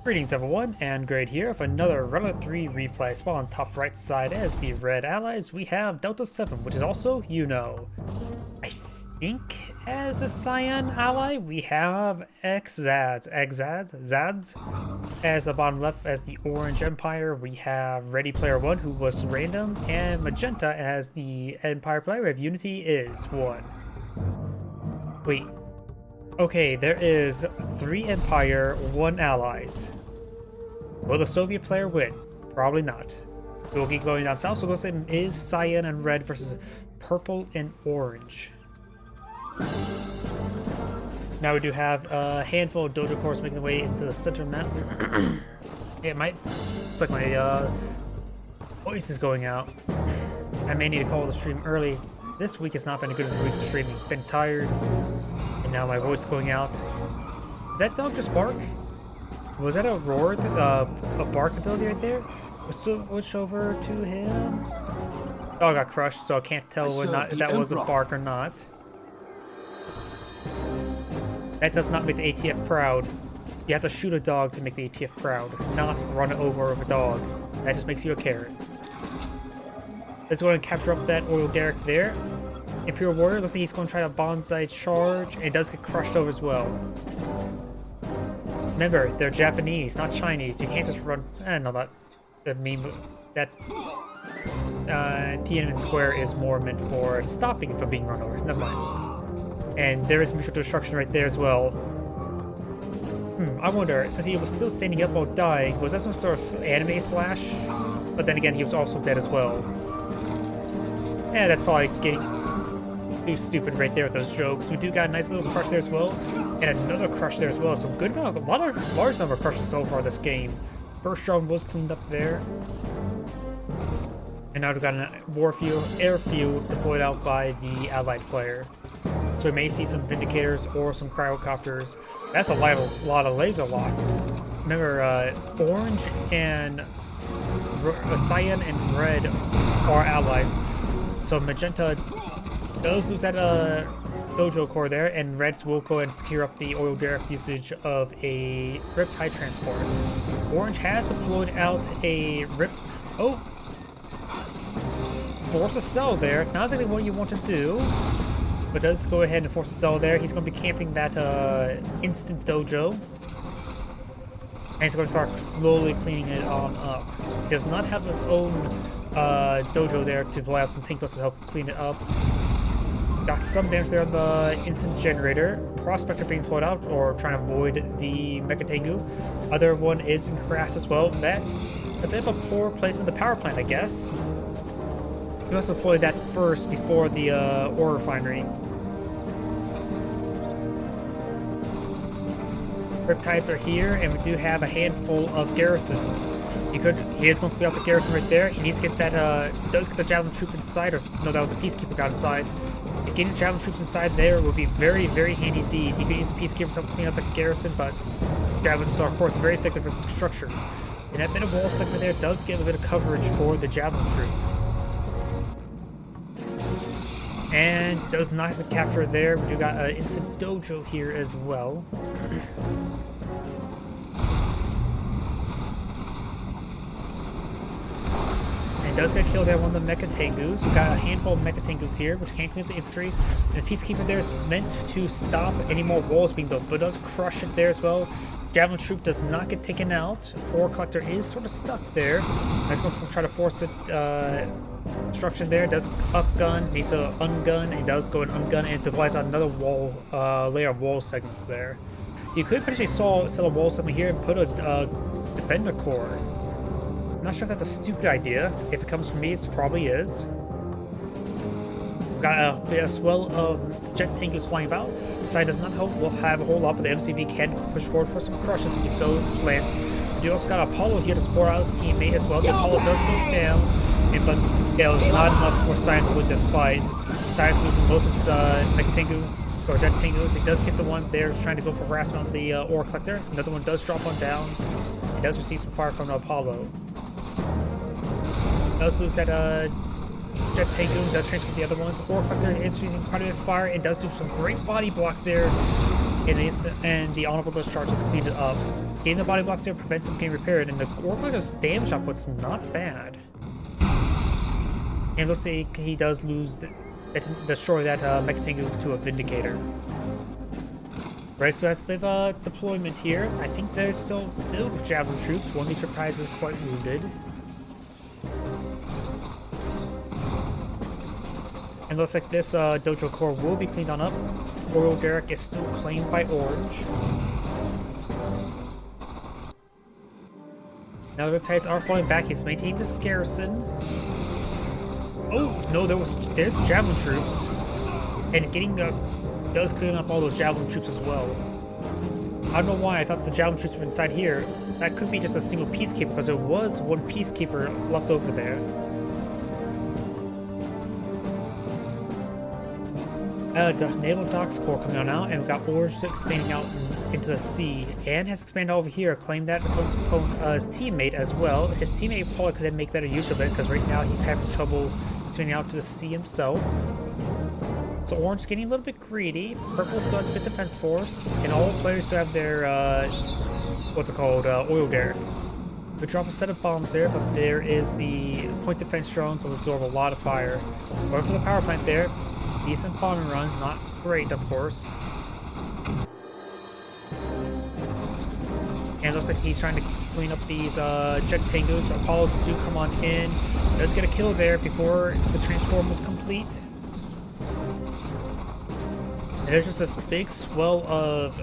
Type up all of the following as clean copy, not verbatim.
Greetings everyone, and Grade here with another Runner 3 replay. Spot on top right side as the red allies, we have Delta 7, which is also I think as a Cyan ally, we have Xads. As the bottom left as the Orange Empire, we have ReadyPlayer1, who was random, and Magenta as the Empire player. We have Unityis1. Wait. Okay, there is 3 Empire, 1 Allies. Will the Soviet player win? Probably not. We'll keep going down south, so we'll say is Cyan and Red versus Purple and Orange. Now we do have a handful of dojo cores making their way into the center map. It's like my voice is going out. I may need to call the stream early. This week has not been a good week for streaming. Been tired. And now my voice is going out. Did that dog just bark? Was that a roar? A bark ability right there? Switch over to him. Dog got crushed, so I can't tell if that was a bark or not. That does not make the ATF proud. You have to shoot a dog to make the ATF proud, not run over with a dog. That just makes you a carrot. Let's go ahead and capture up that oil derrick there. Imperial Warrior looks like he's going to try a bonsai charge, and it does get crushed over as well. Remember, they're Japanese, not Chinese. You can't just run. I don't know that Tiananmen Square is more meant for stopping from being run over. Never mind. And there is mutual destruction right there as well. I wonder, since he was still standing up while dying, was that some sort of anime slash? But then again, he was also dead as well. Yeah, that's probably getting too stupid right there with those jokes. We do got a nice little crush there as well, and another crush there as well. So good amount, large number of crushes so far this game. First drum was cleaned up there, and now we've got an airfield deployed out by the allied player. So we may see some Vindicators or some Cryocopters. That's a lot of laser locks. Remember, Orange and Cyan and Red are allies. So Magenta does lose that dojo core there, and Reds will go ahead and secure up the oil derrick usage of a Riptide transport. Orange has deployed out a force a cell there. Not exactly what you want to do, but does go ahead and force a cell there. He's going to be camping that instant dojo, and he's going to start slowly cleaning it on up. He does not have his own dojo there to play out some tank busts to help clean it up. Got some damage there on the instant generator. Prospector being pulled out or trying to avoid the Mecha Tengu. Other one is being harassed as well. That's a bit of a poor placement of the power plant, I guess. We must deploy that first before the ore refinery. Riptides are here, and we do have a handful of garrisons. He is going to clear out the garrison right there. He needs to get that, does get the javelin troop inside, or no, that was a peacekeeper got inside. Getting javelin troops inside there would be very, very handy indeed. You could use a peacekeeper to clean up the garrison, but javelins are, of course, very effective as structures. And that bit of wall segment there does give a bit of coverage for the javelin troop. And does not have the capture there. We do got an instant dojo here as well. And does get killed at one of the Mecha Tengus. We've got a handful of Mecha Tengus here, which can't clean up the infantry. And the Peacekeeper there is meant to stop any more walls being built, but does crush it there as well. Javelin Troop does not get taken out. Ore Collector is sort of stuck there. I'm just going to try to force it. Construction there, does upgun, needs to ungun, and does go and ungun, and deploys out another wall, layer of wall segments there. You could potentially sell a wall segment here and put a defender core. I'm not sure if that's a stupid idea. If it comes from me, it probably is. We've got a swell of jet tankers flying about. The side does not help. We'll have a whole lot, but the MCV can push forward for some crushes if he so lands. We also got Apollo here to spore out his teammate as well. The Apollo does go down, but yeah, it was not enough for Cyan to win this fight. Cyan's losing most of its Mecha Tengus, or Jet Tengus. He does get the one there trying to go for harassment on the Ore Collector. Another one does drop on down. He does receive some fire from Apollo. Does lose that Jet Tengu, does transfer the other ones. Ore Collector is using quite a bit of fire and does do some great body blocks there. and the honorable discharge has cleaned it up. Getting the body blocks there prevents him getting repaired, and the Orc's damage output's not bad. And looks like he does destroy that Mecha Tengu to a Vindicator. Right, so as with deployment here, I think they're still filled with Javelin troops. One of these surprises is quite wounded. And looks like this dojo core will be cleaned on up. Royal Derrick is still claimed by Orange. Now the Riptides are falling back. He's maintained this garrison. Oh no, there's Javelin troops, and getting does clean up all those Javelin troops as well. I don't know why I thought the Javelin troops were inside here. That could be just a single Peacekeeper, because there was one Peacekeeper left over there. The Naval Docks Corps coming on out, and we've got Orange expanding out into the sea, and has expanded over here, claimed that his teammate as well. His teammate probably could make better use of it, because right now he's having trouble expanding out to the sea himself. So Orange is getting a little bit greedy. Purple still has a bit defense force, and all players still have their, oil derrick. We drop a set of bombs there, but there is the point defense drones will absorb a lot of fire. Going for the power plant there. Decent bombing run, not great, of course. And it looks like he's trying to clean up these jet Tengus. Apollos do come on in. Does get a kill there before the transform was complete. And there's just this big swell of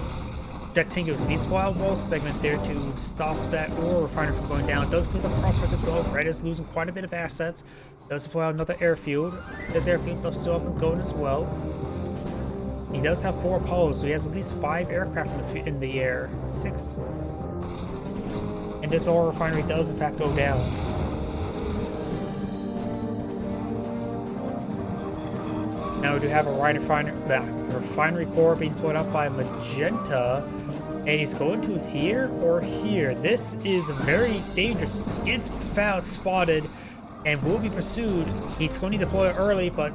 jet Tengus. Needs wild wall segment there to stop that ore refiner from going down. Does clean up prospect as well. Red is losing quite a bit of assets. Does deploy out another airfield. This airfield's still up and going as well. He does have 4 Apollos, so he has at least 5 aircraft in the air. 6. And this ore refinery does in fact go down. Now we do have a refinery core being put up by Magenta. And he's going to here or here. This is very dangerous. Gets found, spotted, and will be pursued. He's going to deploy early, but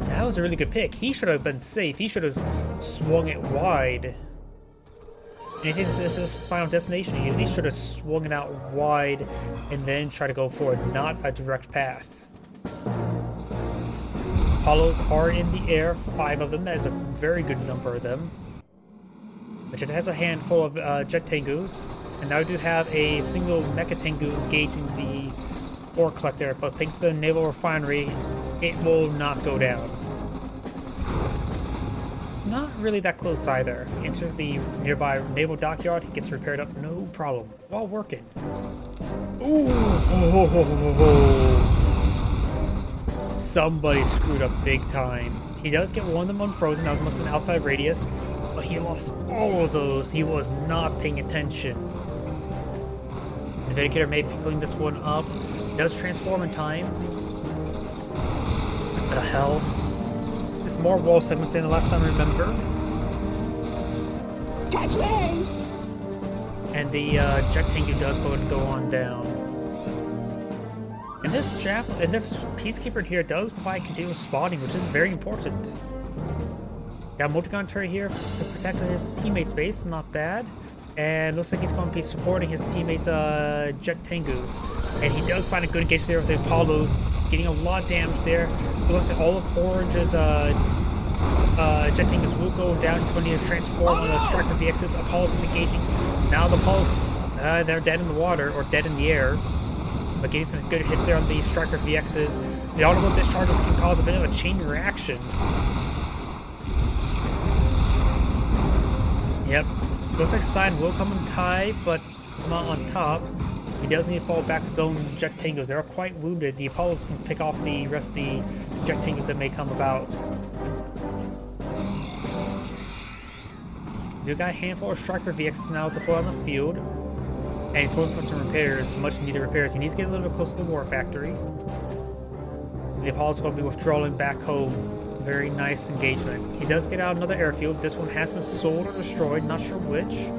that was a really good pick. He should have been safe. He should have swung it wide. And if this is his final destination, he at least should have swung it out wide and then try to go for it, not a direct path. Apollos are in the air, 5 of them. That is a very good number of them. But it has a handful of jet Tengus. And now we do have a single Mecha Tengu engaging the ore collector, but thanks to the naval refinery, it will not go down. Not really that close either. Enter the nearby naval dockyard, he gets repaired up, no problem, while working. Ooh! Somebody screwed up big time. He does get one of them unfrozen, that must have been outside radius, but he lost all of those. He was not paying attention. The Vindicator may be picking this one up. He does transform in time. What the hell? There's more wall segments than the last time I remember. And the jet Tengu does go on down. And this Peacekeeper here does provide continuous spotting, which is very important. Got a multi-gun turret here to protect his teammate's base, not bad. And looks like he's going to be supporting his teammates' jet Tengus. And he does find a good engagement there with the Apollos, getting a lot of damage there. It looks like all of Orange's jet Tengus will go down. He's going to need to transform on the Striker VXs. Apollos engaging. Now the Apollos, they're dead in the water, or dead in the air. But getting some good hits there on the Striker VXs. The audible discharges can cause a bit of a chain reaction. Yep. Looks like Sign will come on tie, but not on top. He does need to fall back with his own jet Tengus. They are quite wounded. The Apollos can pick off the rest of the jet Tengus that may come about. You got a handful of Striker VXs now deployed on the field. And he's going for some repairs, much needed repairs. He needs to get a little bit closer to the war factory. The Apollos are going to be withdrawing back home. Very nice engagement. He does get out another airfield. This one has been sold or destroyed, not sure which.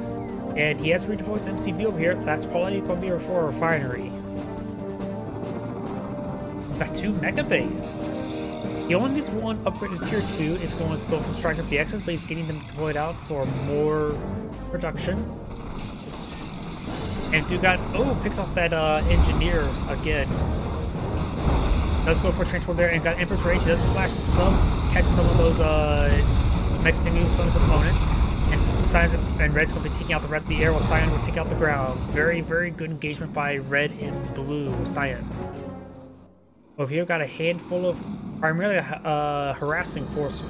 And he has redeployed his MCV over here. That's probably going to be for a refinery. Got 2 mega bays. He only needs one upgrade in tier 2 if he wants to go for Striker VXs, but he's getting them deployed out for more production. And dude got, picks off that engineer again. Does go for a transport there and got Emperor's Rage. He does splash some, catches some of those Mechatank moves from his opponent. And Cyan and Red's going to be taking out the rest of the air while Cyan will take out the ground. Very, very good engagement by Red and Blue Cyan. Over here, got a handful of primarily harassing force.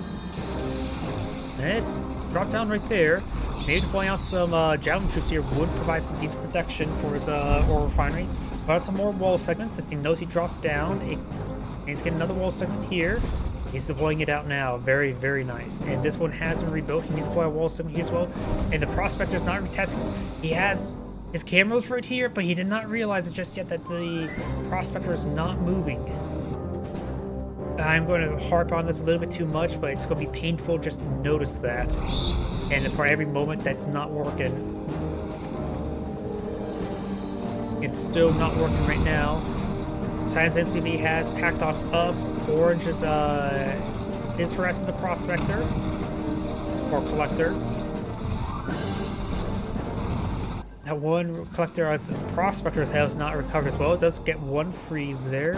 And it's dropped down right there. Maybe deploying out some javelin troops here would provide some decent protection for his ore refinery. But some more wall segments as he knows he dropped down. He's getting another wall segment here. He's deploying it out now. Very, very nice. And this one has been rebuilt. He needs to deploy a wall segment here as well. And the Prospector is not retesting. He has his cameras right here, but he did not realize it just yet that the Prospector is not moving. I'm going to harp on this a little bit too much, but it's going to be painful just to notice that. And for every moment that's not working. It's still not working right now. Cyan's MCV has packed on up. Orange is harassing the Prospector. Or Collector. That one Collector as Prospector has not recovered as well. It does get one freeze there.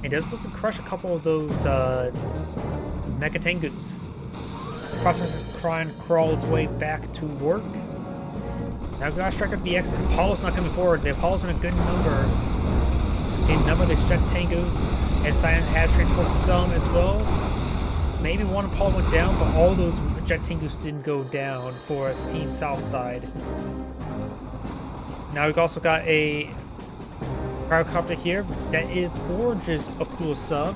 It does supposed to crush a couple of those Mechatangus. Prospector's trying to crawl its way back to work. Now we've got Striker VX. Apollo's not coming forward. The Apollo's in a good number. In number of these Mechatangus. And Cyan has transformed some as well. Maybe one Apollo went down, but all those Mechatangus didn't go down for Team Southside. Now we've also got a Cryocopter here. That is Orange's a cool sub.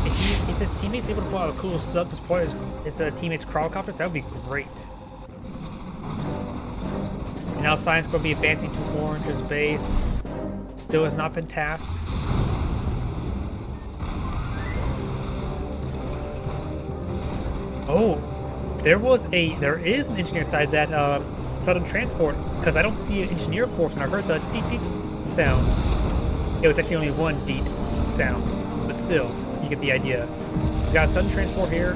If his teammate's able to pull out a cool sub to support his teammate's Cryocopters, that would be great. And now Cyan's going to be advancing to Orange's base. Still has not been tasked. Oh, there is an engineer side that sudden transport, because I don't see an engineer corpse, and I heard the deep deep sound. It was actually only one deep sound, but still, you get the idea. We got a sudden transport here,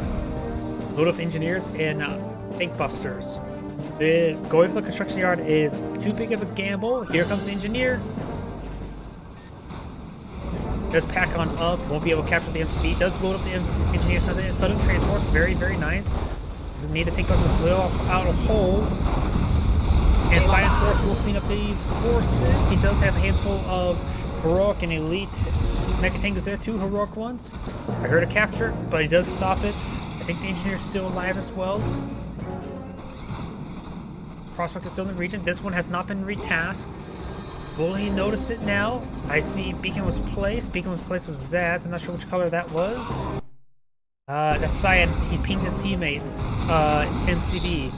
load of engineers and tank busters. Going for the construction yard is too big of a gamble. Here comes the engineer. Does pack on up, won't be able to capture the MCV. Does load up the engineer sudden transport. Very, very nice. We need to take us out a hole. And Science Force will clean up these forces. He does have a handful of heroic and elite Mechatangus there, 2 heroic ones. I heard a capture, but he does stop it. I think the engineer is still alive as well. Prospect is still in the region. This one has not been retasked. Will he notice it now? I see Beacon was placed. Beacon was placed with Xads. I'm not sure which color that was. That's Cyan. He pinged his teammates. MCV.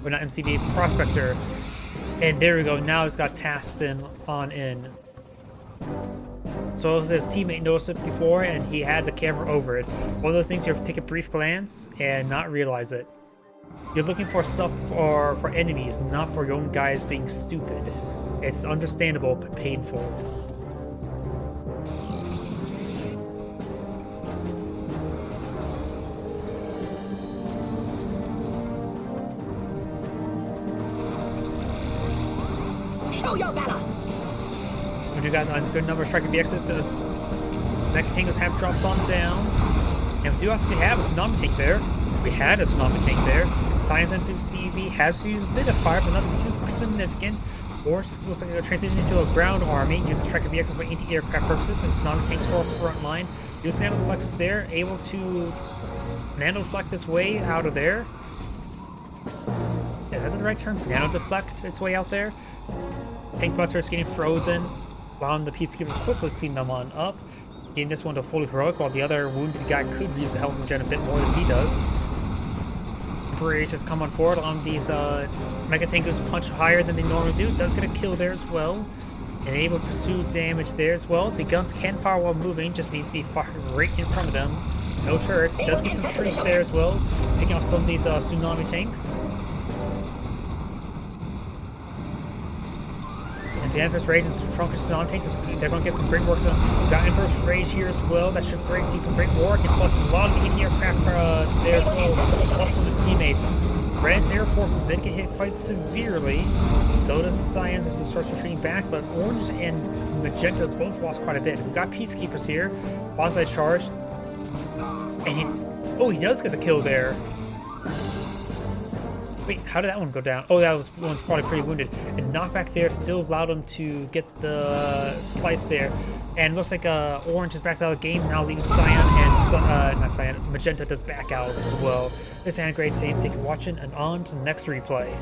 Or not MCV, Prospector. And there we go. Now he's got tasked on in. So his teammate noticed it before and he had the camera over it. One of those things you have to take a brief glance and not realize it. You're looking for stuff for enemies, not for your own guys being stupid. It's understandable, but painful. Show your valor! We do got a good number of striking VXs. The Mechatangus have dropped on down. And we do also have a tsunami tank there. We had a tsunami tank there. Science NPCV has used a bit of fire, but nothing too significant. Or looks like a transition into a ground army, using Striker VXs for anti-aircraft purposes and tsunami tanks for front line. Use nano deflectors there, able to nano deflect this way out of there. Is that the right term? Nano deflect its way out there. Tank Buster is getting frozen, allowing the Peacekeeper to quickly clean them on up. Getting this one to fully heroic, while the other wounded guy could use the health regen a bit more than he does. Temporary just come on forward, allowing these Mechatangus to punch higher than they normally do. Does get a kill there as well. And able to pursue damage there as well. The guns can fire while moving, just needs to be fired right in front of them. No turret. Does get some shrieks there as well, picking off some of these tsunami tanks. And the Emperor's Rage and Trunkish Song takes, they're going to get some great work. So we've got Emperor's Rage here as well. That should do some great work. And plus a lot of the anti-aircraft there as well. Plus from his teammates. Red's Air Forces did get hit quite severely. So does Cyan's as he starts retreating back. But Orange and Magenta's both lost quite a bit. We've got Peacekeepers here. Bonsai charge. And he does get the kill there. Wait, how did that one go down? Oh, that one's probably pretty wounded. And knockback there still allowed him to get the slice there. And looks like Orange is back out of the game, now leaving Cyan and not Cyan, Magenta does back out as well. This is a great save. Thank you for watching, and on to the next replay.